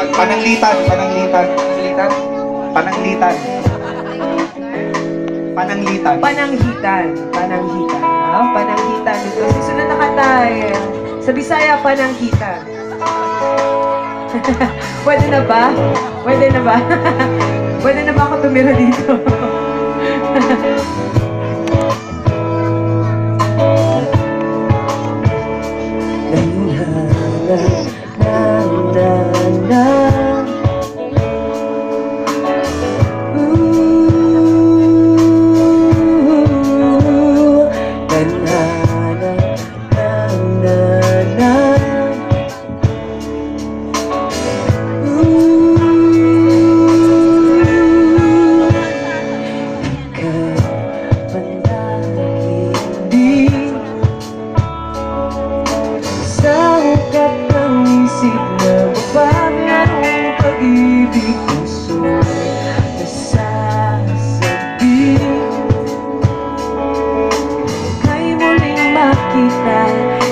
Pananglitan. Pananglitan. Pananglitan. Pananglitan. Pananghitan. Pananghitan. Pananghitan. Ito, susunod na kanta ay sa Bisaya, pananghitan. Pwede na ba? Pwede na ba? Pwede na ba ako tumira dito?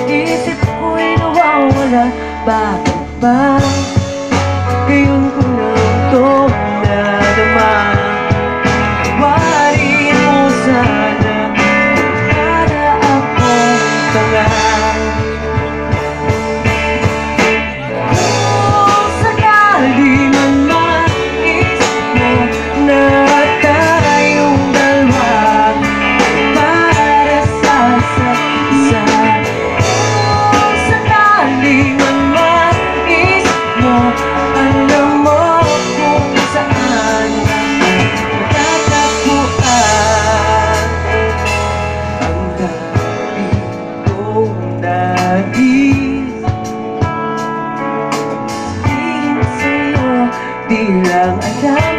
Isip ko'y nawawala. Bakit ba ngayon ko lang ito nadama? Warin mo sana para ako tanga. Kung sakali man maisip mo na tayong dalawa para sa isa't isa, alam mo kung saan matatagpuan ang gabi kong nais. Sabihin sa'yo, di lang alam